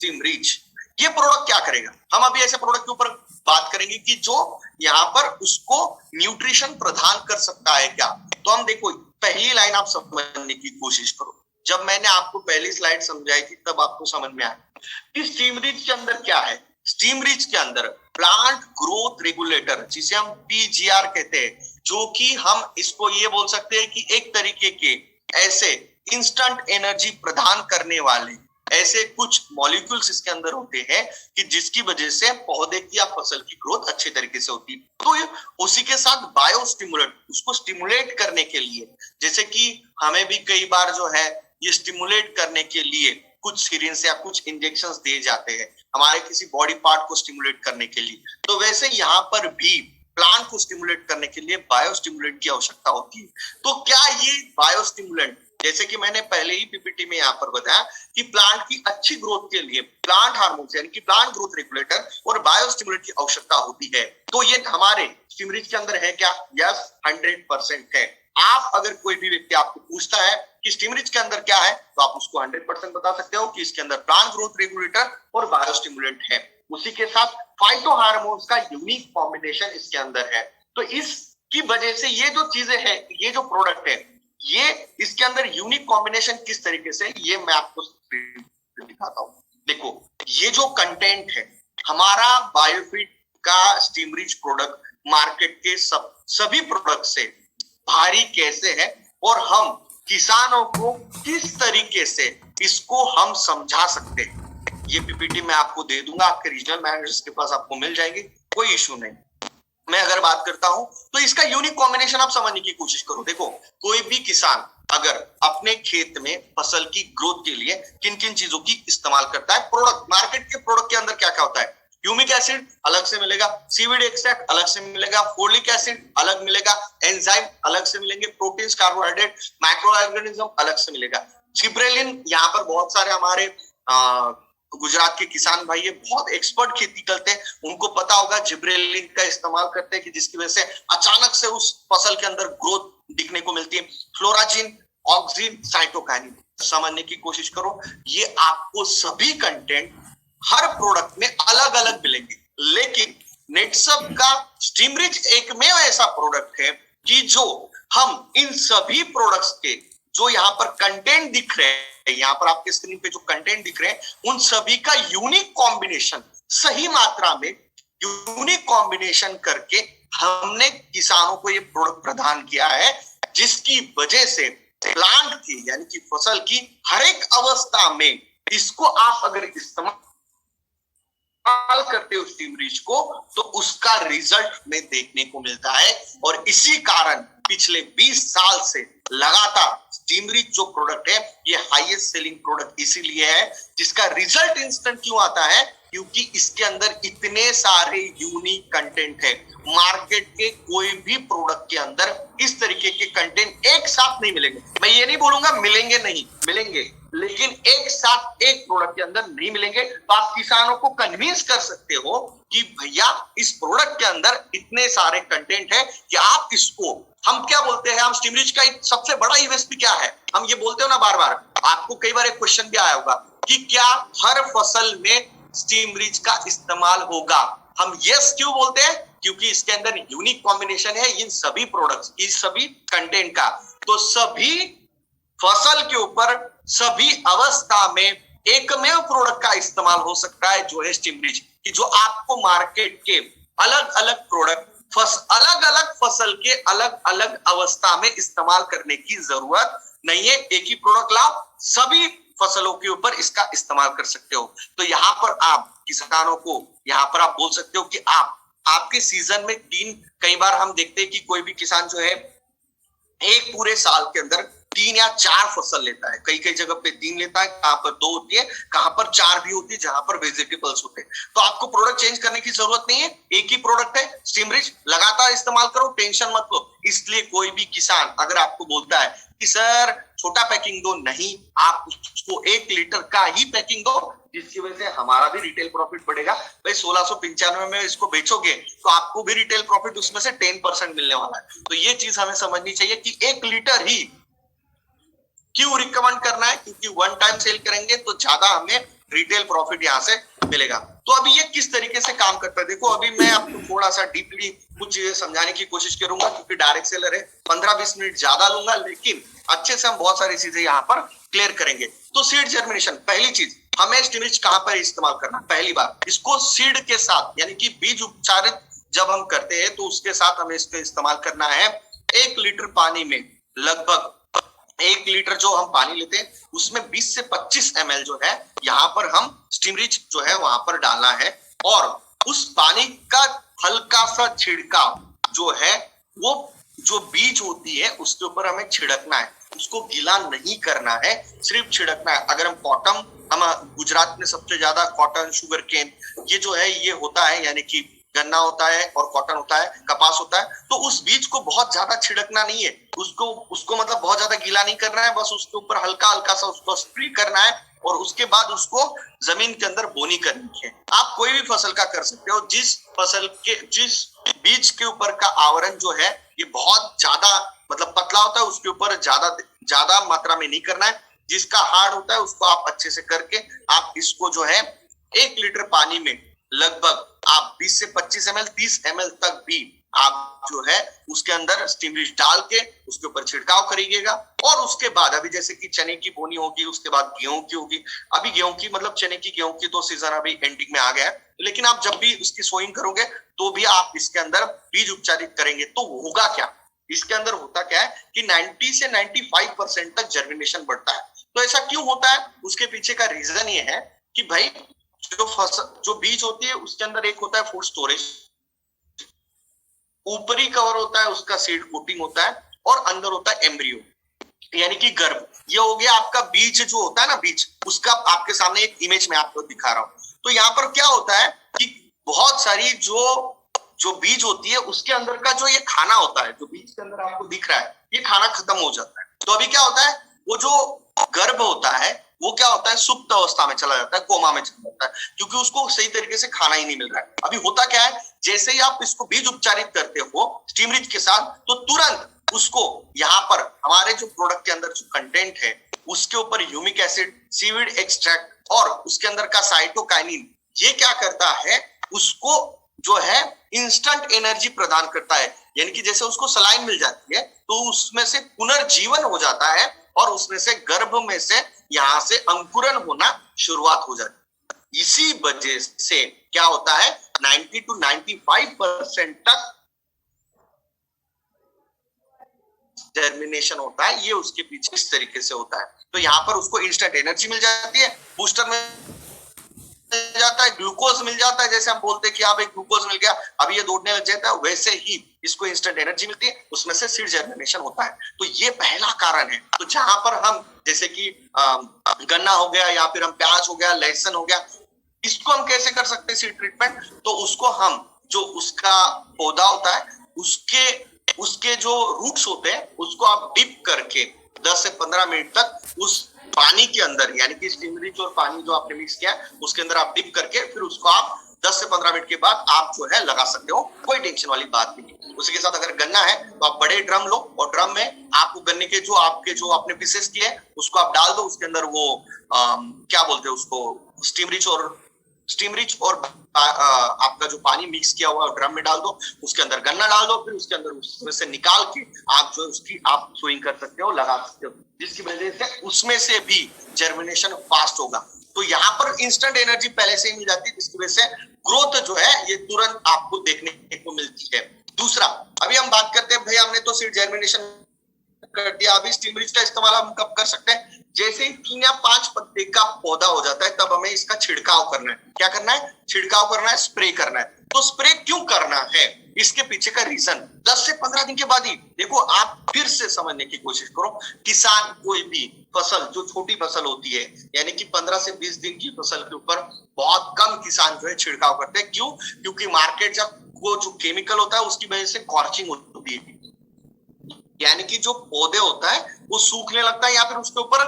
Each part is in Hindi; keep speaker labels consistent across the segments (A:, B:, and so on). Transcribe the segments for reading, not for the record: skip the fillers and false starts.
A: स्टीमरीच। ये प्रोडक्ट क्या करेगा, हम अभी ऐसे प्रोडक्ट के ऊपर बात करेंगे कि जो यहाँ पर उसको न्यूट्रिशन प्रदान कर सकता है क्या। तो हम देखो, पहली लाइन आप समझने की कोशिश करो। जब मैंने आपको पहली स्लाइड समझाई थी तब आपको समझ में आया कि स्टीमरीच के अंदर क्या है। स्टीमरीच के अंदर प्लांट ग्रोथ रेगुलेटर, जिसे हम पीजीआर कहते हैं, जो कि हम इसको ये बोल सकते हैं कि एक तरीके के ऐसे इंस्टेंट एनर्जी प्रदान करने वाले ऐसे कुछ मॉलिक्यूल्स इसके अंदर होते हैं कि जिसकी वजह से पौधे की या फसल की ग्रोथ अच्छे तरीके से होती है। तो उसी के साथ बायो स्टिमुलेंट, उसको स्टिमुलेट करने के लिए, जैसे कि हमें भी कई बार जो है ये स्टिमुलेट करने के लिए कुछ सिरिंज या कुछ इंजेक्शंस दिए जाते हैं हमारे किसी बॉडी पार्ट को स्टिमुलेट करने के लिए। तो वैसे यहाँ पर भी प्लांट को स्टिमुलेट करने के लिए बायो स्टिमुलेंट की आवश्यकता होती है। तो क्या ये बायो स्टिमुलेंट, जैसे कि मैंने पहले ही पीपीटी में यहाँ पर बताया कि प्लांट की अच्छी ग्रोथ के लिए प्लांट हार्मोन यानी कि प्लांट ग्रोथ रेगुलेटर और बायो स्टिमुलेंट की आवश्यकता होती है। तो ये हमारे स्टीमरीच के अंदर है क्या? यस, 100% है। आप अगर कोई भी व्यक्ति आपको पूछता है कि स्टीमरीच के अंदर क्या है, तो आप उसको 100% बता सकते हो कि इसके अंदर प्लांट ग्रोथ रेगुलेटर और बायो स्टिमुलेंट है। उसी के साथ फाइटो हार्मोन्स का यूनिक कॉम्बिनेशन इसके अंदर है। तो इसकी वजह से ये जो चीजें हैं, ये जो प्रोडक्ट है, ये इसके अंदर यूनिक कॉम्बिनेशन किस तरीके से, ये मैं आपको दिखाता हूं। देखो, ये जो कंटेंट है हमारा बायोफिट का स्टीमरीच प्रोडक्ट मार्केट के सभी प्रोडक्ट से भारी कैसे है और हम किसानों को किस तरीके से इसको हम समझा सकते हैं, ये पीपीटी मैं आपको दे दूंगा, आपके रीजनल मैनेजर्स के पास आपको मिल जाएगी, कोई इशू नहीं। मैं अगर बात करता हूं तो इसका यूनिक कॉम्बिनेशन आप समझने की कोशिश करो। देखो, कोई भी किसान अगर अपने खेत में फसल की ग्रोथ के लिए किन किन चीजों की इस्तेमाल करता है, प्रोडक्ट, मार्केट के प्रोडक्ट के अंदर क्या क्या होता है, ह्यूमिक एसिड अलग से मिलेगा, सीवीड एक्सट्रैक्ट अलग से मिलेगा, फोलिक एसिड अलग मिलेगा, एंजाइम अलग से मिलेंगे, प्रोटीन्स, कार्बोहाइड्रेट, माइक्रो ऑर्गेनिज्म अलग से मिलेगा, जिब्रेलिन। यहाँ पर बहुत सारे हमारे गुजरात के किसान भाई ये बहुत एक्सपर्ट खेती करते हैं, उनको पता होगा जिब्रेलिन का इस्तेमाल करते हैं कि जिसकी वजह से अचानक से उस फसल के अंदर ग्रोथ दिखने को मिलती है। फ्लोराजिन, ऑक्सिन, साइटोकाइनिन, समझने की कोशिश करो। ये आपको सभी कंटेंट हर प्रोडक्ट में अलग अलग मिलेंगे, लेकिन नेटसब का स्टीमरीच एकमेव ऐसा प्रोडक्ट है कि जो हम इन सभी प्रोडक्ट्स के जो यहाँ पर कंटेंट दिख रहे हैं, यहाँ पर आपके स्क्रीन पे जो कंटेंट दिख रहे हैं, उन सभी का यूनिक कॉम्बिनेशन, सही मात्रा में यूनिक कॉम्बिनेशन करके हमने किसानों को ये प्रोडक्ट प्रदान किया है, जिसकी वजह से प्लांट की यानी कि फसल की हर एक अवस्था में इसको आप अगर इस्तेमाल करते हो स्टीमरीच को, तो उसका रिजल्ट में देखने को मिलता है। और इसी कारण पिछले 20 साल से लगातार स्टीमरीच जो प्रोडक्ट है ये हाईएस्ट सेलिंग प्रोडक्ट इसीलिए है, जिसका रिजल्ट इंस्टेंट क्यों आता है, क्योंकि इसके अंदर इतने सारे यूनिक कंटेंट है। मार्केट के कोई भी प्रोडक्ट के अंदर इस तरीके के कंटेंट एक साथ नहीं मिलेंगे। मैं ये नहीं बोलूंगा मिलेंगे नहीं, मिलेंगे, लेकिन एक साथ एक प्रोडक्ट के अंदर नहीं मिलेंगे। तो आप किसानों को कन्विंस कर सकते हो कि भैया इस प्रोडक्ट के अंदर इतने सारे कंटेंट है कि आप इसको, हम क्या बोलते हैं, हम स्टीमरीच का सबसे बड़ा यूएसपी क्या है, हम ये बोलते हो ना बार बार, आपको कई बार एक क्वेश्चन भी आया होगा कि क्या हर फसल में स्टीमरीच का इस्तेमाल होगा। हम यस क्यों बोलते हैं, क्योंकि इसके अंदर यूनिक कॉम्बिनेशन है इन सभी प्रोडक्ट्स, इस सभी कंटेंट का। तो सभी फसल के ऊपर सभी अवस्था में एकमेव प्रोडक्ट का इस्तेमाल हो सकता है, जो है स्टीमरीच, कि जो आपको मार्केट के अलग अलग प्रोडक्ट अलग अलग फसल के अलग अलग अवस्था में इस्तेमाल करने की जरूरत नहीं है। एक ही प्रोडक्ट लाओ, सभी फसलों के ऊपर इसका इस्तेमाल कर सकते हो। तो यहाँ पर आप किसानों को, यहाँ पर आप बोल सकते हो कि आपके सीजन में कई बार हम देखते हैं कि कोई भी किसान जो है एक पूरे साल के अंदर 3 या 4 फसल लेता है, कई कई जगह पे 3 लेता है, कहां पर 2 होती है, कहां पर 4 भी होती है, जहां पर वेजिटेबल्स होते हैं। तो आपको प्रोडक्ट चेंज करने की जरूरत नहीं है, एक ही प्रोडक्ट है स्टीमरीच, लगातार इस्तेमाल करो, टेंशन मत लो। इसलिए कोई भी किसान अगर आपको बोलता है कि सर छोटा पैकिंग दो, नहीं, आप उसको 1 लीटर का ही पैकिंग दो, जिसकी वजह से हमारा भी रिटेल प्रॉफिट बढ़ेगा। भाई 1695 में इसको बेचोगे तो आपको भी रिटेल प्रॉफिट उसमें से 10% मिलने वाला है। तो ये चीज हमें समझनी चाहिए कि 1 लीटर ही क्यों रिकमेंड करना है, क्योंकि वन टाइम सेल करेंगे तो ज्यादा हमें रिटेल प्रॉफिट यहाँ से मिलेगा। तो अभी ये किस तरीके से काम करता है देखो, अभी मैं आपको थोड़ा सा डीपली कुछ चीजें समझाने की कोशिश करूंगा, क्योंकि डायरेक्ट सेलर है, 15-20 मिनट ज्यादा लूंगा, लेकिन अच्छे से हम बहुत सारी चीजें यहाँ पर क्लियर करेंगे। तो सीड जर्मिनेशन, पहली चीज हमें स्टिमिच कहां पर इस्तेमाल करना, पहली बार इसको सीड के साथ यानी कि बीज उपचारित जब हम करते हैं तो उसके साथ हमें इसको इस्तेमाल करना है। 1 लीटर पानी में लगभग 1 लीटर जो हम पानी लेते हैं उसमें 20 से 25 ml जो है यहाँ पर हम स्टिमरिच जो है वहां पर डालना है, और उस पानी का हल्का सा छिड़काव जो है वो जो बीज होती है उसके ऊपर हमें छिड़कना है, उसको गीला नहीं करना है, सिर्फ छिड़कना है। अगर हम कॉटन, हम गुजरात में सबसे ज्यादा कॉटन, शुगर केन ये जो है ये होता है, यानी कि गन्ना होता है और कॉटन होता है, कपास होता है, तो उस बीज को बहुत ज्यादा छिड़कना नहीं है, उसको मतलब बहुत ज्यादा गीला नहीं करना है, बस उसके ऊपर हल्का हल्का सा उसको स्प्रे करना है, और उसके बाद उसको जमीन के अंदर बोनी करनी है। आप कोई भी फसल का कर सकते हो, जिस बीज के ऊपर का आवरण जो है ये बहुत ज्यादा मतलब पतला होता है उसके ऊपर ज्यादा मात्रा में नहीं करना है, जिसका हार्ड होता है उसको आप अच्छे से करके आप इसको जो है 1 लीटर पानी में लगभग आप 20 से 25 ml 30 ml तक भी आप जो है उसके अंदर स्टिमरिच डाल के उसके ऊपर छिड़काव करिएगा। और उसके बाद अभी जैसे कि चने की बोनी होगी, उसके बाद गेहूं की होगी, अभी गेहूं की मतलब गेहूं की तो सीजन अभी एंडिंग में आ गया है, लेकिन आप जब भी उसकी सोइंग करोगे तो भी आप इसके अंदर बीज उपचारित करेंगे तो होगा क्या, इसके अंदर होता क्या है कि 90 से 95% तक जर्मिनेशन बढ़ता है। तो ऐसा क्यों होता है, उसके पीछे का रीजन ये है कि भाई जो बीज होती है उसके अंदर एक होता है फूड स्टोरेज, ऊपरी कवर होता है उसका सीड कोटिंग होता है, और अंदर होता है एम्ब्रियो यानी कि गर्भ। ये हो गया आपका बीज जो होता है ना, बीज उसका आपके सामने एक इमेज में आपको दिखा रहा हूं। तो यहाँ पर क्या होता है कि बहुत सारी जो बीज होती है उसके अंदर का जो ये खाना होता है, जो बीज के अंदर आपको दिख रहा है ये खाना खत्म हो जाता है। तो अभी क्या होता है, वो जो गर्भ होता है वो क्या होता है, सुप्त अवस्था में चला जाता है, कोमा में चला जाता है, क्योंकि उसको सही तरीके से खाना ही नहीं मिल रहा है। अभी होता क्या है, जैसे ही आप इसको बीज उपचारित करते हो स्टिमरिच के साथ, तो तुरंत उसको यहाँ पर हमारे जो प्रोडक्ट के अंदर जो कंटेंट है उसके ऊपर ह्यूमिक एसिड, सीवीड एक्सट्रैक्ट और उसके अंदर का साइटोकाइनिन, ये क्या करता है, उसको जो है इंस्टेंट एनर्जी प्रदान करता है। यानी कि जैसे उसको सलाइन मिल जाती है तो उसमें से पुनर्जीवन हो जाता है, और उसमें से गर्भ में से यहां से अंकुरन होना शुरुआत हो जाती है। इसी वजह से क्या होता है, 90 to 95% तक जर्मिनेशन होता है, ये उसके पीछे इस तरीके से होता है। तो यहाँ पर उसको इंस्टेंट एनर्जी मिल जाती है, बूस्टर में जाता है, ग्लूकोज मिल जाता है, जैसे हम बोलते हैं कि आप एक ग्लूकोज मिल गया अभी ये दौड़ने लग जाता है, वैसे ही इसको इंस्टेंट एनर्जी मिलती है, उसमें से सीड जर्मिनेशन होता है। तो ये पहला कारण है। तो जहां पर हम जैसे कि गन्ना हो गया या फिर हम प्याज हो गया, लहसुन हो गया, इसको हम कैसे कर सकते हैं सीड ट्रीटमेंट, तो उसको हम जो उसका पौधा होता है उसके जो रूट्स होते हैं उसको आप डिप करके 10 से 15 मिनट तक उस पानी के अंदर, यानी कि स्टिमरिच और पानी जो आपने मिक्स किया उसके अंदर आप डिप करके फिर उसको आप 10 से 15 मिनट के बाद आप जो है लगा सकते हो, कोई टेंशन वाली बात नहीं। उसी के साथ अगर गन्ना है तो आप बड़े ड्रम लो और ड्रम में आपको गन्ने के जो आपने पीसेस किए उसको आप डाल दो, उसके अंदर वो क्या बोलते हैं उसको, स्टिमरिच और आपका जो पानी मिक्स किया हुआ ड्रम में डाल दो, उसके अंदर गन्ना डाल दो, फिर उसके अंदर उसमें से निकाल के आप जो उसकी आप सोइंग कर सकते हो, लगा सकते हो, जिसकी वजह से उसमें से भी जर्मिनेशन फास्ट होगा। तो यहाँ पर इंस्टेंट एनर्जी पहले से ही मिल जाती है, जिसकी वजह से ग्रोथ जो है ये तुरंत आपको देखने को मिलती है। दूसरा, अभी हम बात करते हैं, भाई हमने तो सीड जर्मिनेशन कर दिया, अभी स्टिमरिच का इस्तेमाल हम कब कर सकते हैं, जैसे ही 3 या 5 पत्ते का पौधा हो जाता है तब हमें इसका छिड़काव करना है। क्या करना है, छिड़काव करना है, स्प्रे करना है। तो स्प्रे क्यों करना है, इसके पीछे का रीजन 10 से 15 दिन के बाद ही देखो, आप फिर से समझने की कोशिश करो। किसान कोई भी फसल जो छोटी फसल होती है, यानी कि 15 से 20 दिन की फसल के ऊपर बहुत कम किसान जो है छिड़काव करते हैं। क्यों, क्योंकि मार्केट जब वो जो केमिकल होता है उसकी वजह से कॉर्चिंग होती है, यानी कि जो पौधे होता है वो सूखने लगता है, या फिर उसके ऊपर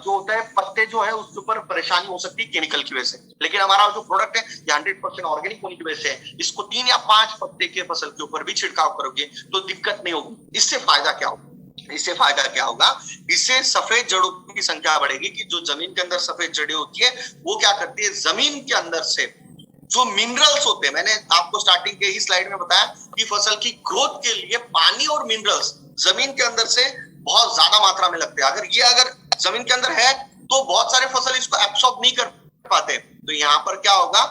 A: जो होता है पत्ते जो है उसके ऊपर परेशानी हो सकती है केमिकल की वजह से। लेकिन हमारा जो प्रोडक्ट है ये 100% ऑर्गेनिक होने की वजह से है, इसको 3 या 5 पत्ते के फसल के ऊपर भी छिड़काव करोगे तो दिक्कत नहीं होगी। इससे फायदा क्या होगा, इससे फायदा क्या होगा, इससे सफेद जड़ों की संख्या बढ़ेगी कि जो जमीन के अंदर सफेद जड़ें होती है वो क्या करती है, जमीन के अंदर से जो मिनरल्स होते हैं, मैंने आपको स्टार्टिंग के ही स्लाइड में बताया कि फसल की ग्रोथ के लिए पानी और मिनरल्स जमीन के अंदर से बहुत ज्यादा मात्रा में लगते हैं। अगर जमीन के अंदर है तो बहुत सारे फसल इसको एब्सॉर्ब नहीं कर पाते, तो यहाँ पर क्या होगा,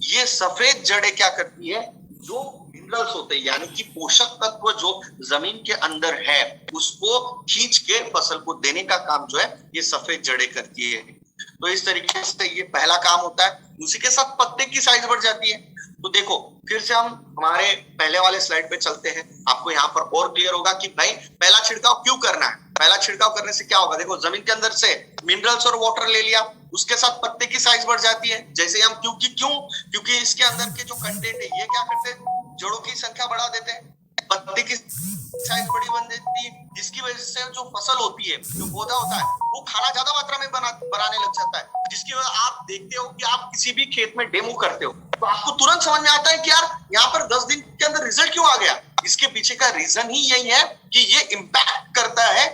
A: ये सफेद जड़ें क्या करती है, जो मिनरल्स होते हैं यानी कि पोषक तत्व जो जमीन के अंदर है उसको खींच के फसल को देने का काम जो है ये सफेद जड़ें करती है। तो इस तरीके से ये पहला काम होता है। उसी के साथ पत्ते की साइज बढ़ जाती है। तो देखो फिर से हम हमारे पहले वाले स्लाइड पे चलते हैं, आपको यहाँ पर और क्लियर होगा कि भाई पहला छिड़काव क्यों करना है। पहला छिड़काव करने से क्या होगा, देखो जमीन के अंदर से मिनरल्स और वाटर ले लिया, उसके साथ पत्ते की साइज बढ़ जाती है। जैसे हम क्योंकि इसके अंदर के जो कंटेंट है ये क्या करते हैं, जड़ों की संख्या बढ़ा देते हैं, पत्ते की साइज बड़ी बन जाती है, जिसकी वजह से जो फसल होती है, जो पौधा होता है वो खाना ज्यादा मात्रा में बनाने लग जाता है। जिसकी वजह आप देखते हो कि आप किसी भी खेत में डेमो करते हो तो आपको तुरंत समझ में आता है कि यार यहाँ पर 10 दिन के अंदर रिजल्ट क्यों आ गया। इसके पीछे का रीजन ही यही है कि ये इम्पैक्ट करता है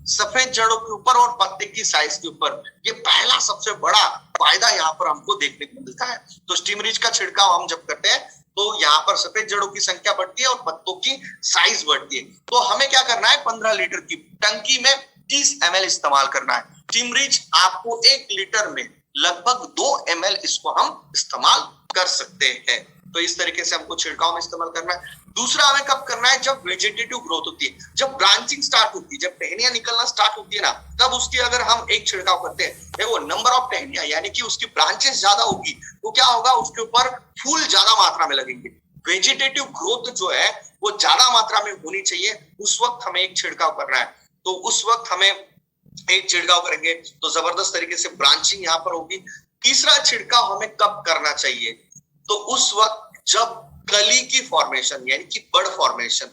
A: सफेद जड़ों के ऊपर और पत्ते की साइज के ऊपर। ये पहला सबसे बड़ा फायदा यहाँ पर हमको देखने को मिलता है। तो स्टीम रिच का छिड़काव हम जब करते हैं तो यहाँ पर सफेद जड़ों की संख्या बढ़ती है और पत्तों की साइज बढ़ती है। तो हमें क्या करना है, 15 लीटर की टंकी में 30 ml इस्तेमाल करना है। स्टीम रिच आपको 1 लीटर में लगभग 2 ml इसको हम इस्तेमाल कर सकते हैं। तो इस तरीके से हमको छिड़काव में इस्तेमाल करना है। दूसरा हमें कब करना है, जब वेजिटेटिव ग्रोथ होती है, जब ब्रांचिंग स्टार्ट होती है, जब टहनियां निकलना स्टार्ट होती है ना, तब उसकी अगर हम एक छिड़काव करते हैं, देखो नंबर ऑफ टहनियां यानी कि उसकी ब्रांचेस ज्यादा होगी तो क्या होगा, उसके ऊपर फूल ज्यादा मात्रा में लगेंगे। वेजिटेटिव ग्रोथ जो है वो ज्यादा मात्रा में होनी चाहिए, उस वक्त हमें एक छिड़काव करना है। तो उस वक्त हमें एक छिड़काव करेंगे तो जबरदस्त तरीके से ब्रांचिंग यहाँ पर होगी। तीसरा छिड़काव हमें कब करना चाहिए, तो उस वक्त जब कली की फॉर्मेशन यानी कि बड फॉर्मेशन,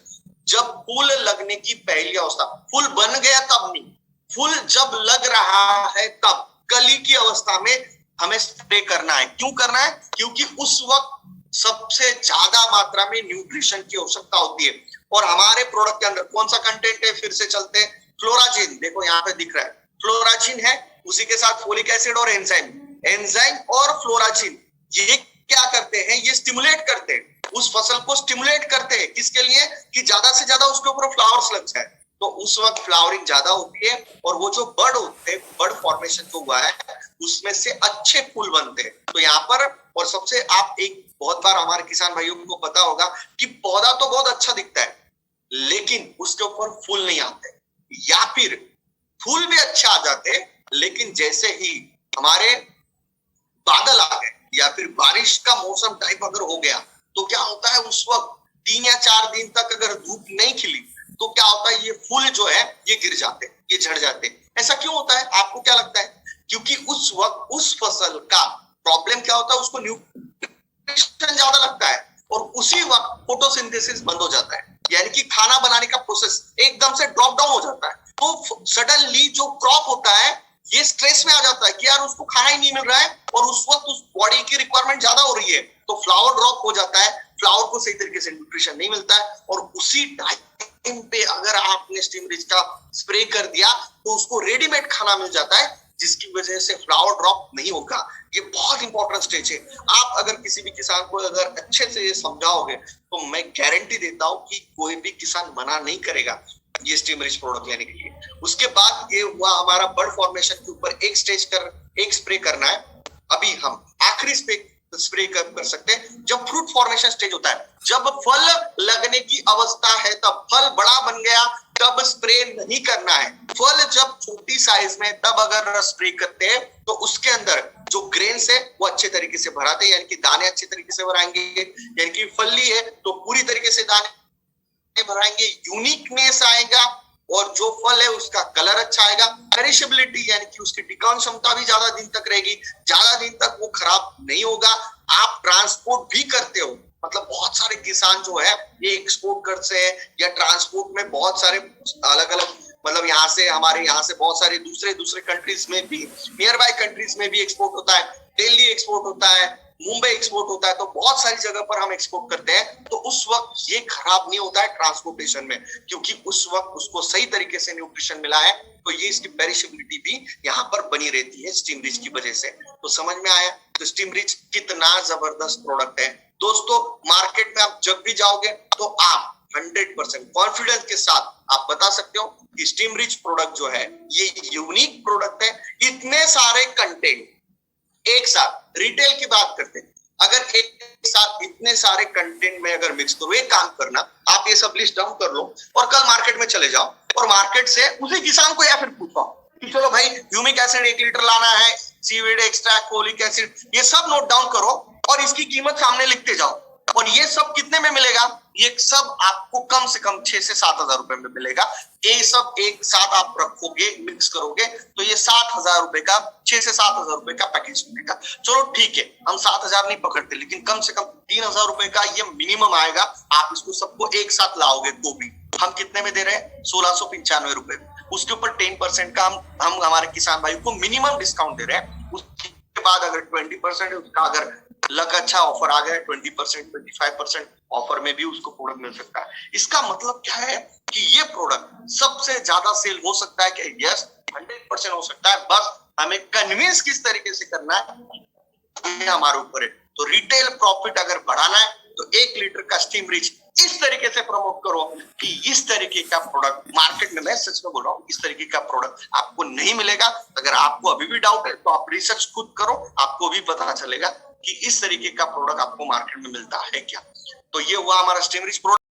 A: जब फूल लगने की पहली अवस्था, फूल बन गया तब नहीं, फूल जब लग रहा है तब कली की अवस्था में हमें स्प्रे करना है। क्यों करना है, क्योंकि उस वक्त सबसे ज्यादा मात्रा में न्यूट्रिशन की आवश्यकता होती है। और हमारे प्रोडक्ट के अंदर कौन सा कंटेंट है, फिर से चलते हैं, फ्लोराजिन, देखो यहाँ पे दिख रहा है फ्लोराजिन है, उसी के साथ फोलिक एसिड और एंजाइम और फ्लोराजिन, ये क्या करते हैं, ये स्टिमुलेट करते हैं, उस फसल को स्टिमुलेट करते हैं। किसके लिए, कि ज्यादा से ज्यादा उसके ऊपर फ्लावर्स लग जाए। तो उस वक्त फ्लावरिंग ज्यादा होती है और वो जो बर्ड होते हैं, बर्ड फॉर्मेशन जो हुआ है उसमें से अच्छे फूल बनते हैं। तो यहाँ पर और सबसे आप एक बहुत बार हमारे किसान भाइयों को पता होगा कि पौधा तो बहुत अच्छा दिखता है लेकिन उसके ऊपर फूल नहीं आते, या फिर फूल भी अच्छे आ जाते लेकिन जैसे ही हमारे बादल आ गए या फिर बारिश का मौसम टाइप अगर हो गया तो क्या होता है, उस वक्त 3 या 4 दिन तक अगर धूप नहीं खिली तो क्या होता है, ये फूल जो है ये गिर जाते, ये झड़ जाते। ऐसा क्यों होता है, आपको क्या लगता है, क्योंकि उस वक्त उस फसल का प्रॉब्लम क्या होता है, उसको न्यूट्रिशन ज्यादा लगता है और उसी वक्त फोटोसिंथेसिस बंद हो जाता है, यानी कि खाना बनाने का प्रोसेस एकदम से ड्रॉप डाउन हो जाता है। तो सडनली जो क्रॉप होता है ये स्ट्रेस में आ जाता है कि यार उसको खाना ही नहीं मिल रहा है और उस वक्त उस बॉडी की रिक्वायरमेंट ज्यादा हो रही है, तो फ्लावर ड्रॉप हो जाता है, फ्लावर को सही तरीके से न्यूट्रिशन नहीं मिलता है। और उसी टाइम पे अगर आपने स्टीम रिच का स्प्रे कर दिया तो उसको रेडीमेड खाना मिल जाता है, जिसकी वजह से फ्लावर ड्रॉप नहीं होगा। ये बहुत इंपॉर्टेंट स्टेज है। आप अगर किसी भी किसान को अगर अच्छे से ये समझाओगे तो मैं गारंटी देता हूं कि कोई भी किसान मना नहीं करेगा ये स्टीम रिच प्रोडक्ट लेने के लिए। उसके बाद ये हुआ हमारा बर्ड फॉर्मेशन के ऊपर एक स्प्रे करना है। अभी हम आखिरी स्प्रे कर सकते हैं जब फ्रूट फॉर्मेशन स्टेज होता है, जब फल लगने की अवस्था है, तब फल बड़ा बन गया तब स्प्रे नहीं करना है। फल जब छोटी साइज में तब अगर स्प्रे करते हैं तो उसके अंदर जो ग्रेन्स है वो अच्छे तरीके से भराते हैं, यानी कि दाने अच्छे तरीके से भराएंगे, यानी कि फली है तो पूरी तरीके से दाने भराएंगे, यूनिकनेस आएगा और जो फल है उसका कलर अच्छा आएगा, पेरिशेबिलिटी यानी कि उसकी टिकाऊ क्षमता भी ज्यादा दिन तक रहेगी, ज्यादा दिन तक वो खराब नहीं होगा। आप ट्रांसपोर्ट भी करते हो, मतलब बहुत सारे किसान जो है ये एक्सपोर्ट करते हैं या ट्रांसपोर्ट में बहुत सारे अलग अलग, मतलब हमारे यहाँ से बहुत सारे दूसरे कंट्रीज में भी, नियर बाय कंट्रीज में भी एक्सपोर्ट होता है, दिल्ली एक्सपोर्ट होता है, मुंबई एक्सपोर्ट होता है, तो बहुत सारी जगह पर हम एक्सपोर्ट करते हैं, तो उस वक्त ये खराब नहीं होता है ट्रांसपोर्टेशन में, क्योंकि उस वक्त उसको सही तरीके से न्यूट्रिशन मिला है, तो ये इसकी पेरिशेबिलिटी भी यहाँ पर बनी रहती है स्टीम रिच की वजह से। तो समझ में आया तो स्टीम रिच कितना जबरदस्त प्रोडक्ट है दोस्तों। मार्केट में आप जब भी जाओगे तो आप 100% कॉन्फिडेंस के साथ आप बता सकते हो कि स्टीम रिच प्रोडक्ट जो है ये यूनिक प्रोडक्ट है। इतने सारे कंटेंट एक साथ, रिटेल की बात करते हैं, अगर एक साथ इतने सारे कंटेंट में अगर मिक्स करो, एक काम करना, आप ये सब लिस्ट डाउन कर लो और कल मार्केट में चले जाओ और मार्केट से उसी किसान को या फिर पूछो कि चलो भाई ह्यूमिक एसिड 1 लीटर लाना है, सीवीड एक्सट्रैक्ट, फोलिक एसिड, ये सब नोट डाउन करो और इसकी कीमत सामने लिखते जाओ, और ये सब कितने में मिलेगा? ये सब आपको कम से कम 6 से 7 हजार रुपए में मिलेगा। ये सब एक साथ आप रखोगे, मिक्स करोगे, तो ये 7 हजार रुपए का, 6 से 7 हजार रुपए का पैकेज मिलेगा। चलो ठीक है, हम 7 हजार नहीं पकड़ते, लेकिन कम से कम 3 हजार रुपए का ये मिनिमम आएगा। आप इसको सबको एक साथ लाओगे तो भी हम कितने में दे रहे हैं? 1695 रुपए। उसके ऊपर 10% का हम हमारे किसान भाई को मिनिमम डिस्काउंट दे रहे हैं। उसके बाद अगर 20% है उसका, अगर लक अच्छा ऑफर आ गया 20%, 25% ऑफर में भी उसको प्रोडक्ट मिल सकता है। इसका मतलब क्या है कि ये प्रोडक्ट सबसे ज्यादा सेल हो सकता है कि यस 100% हो सकता है, बस हमें कन्विंस किस तरीके से करना है ये हमारे ऊपर है। तो रिटेल प्रॉफिट अगर बढ़ाना है तो 1 लीटर का स्टीम रिच इस तरीके से प्रमोट करो कि इस तरीके का प्रोडक्ट मार्केट में, मैं सच में बोल रहा हूँ, इस तरीके का प्रोडक्ट आपको नहीं मिलेगा। अगर आपको अभी भी डाउट है तो आप रिसर्च खुद करो, आपको भी पता चलेगा कि इस तरीके का प्रोडक्ट आपको मार्केट में मिलता है क्या। तो ये हुआ हमारा स्टीम रिच प्रोडक्ट।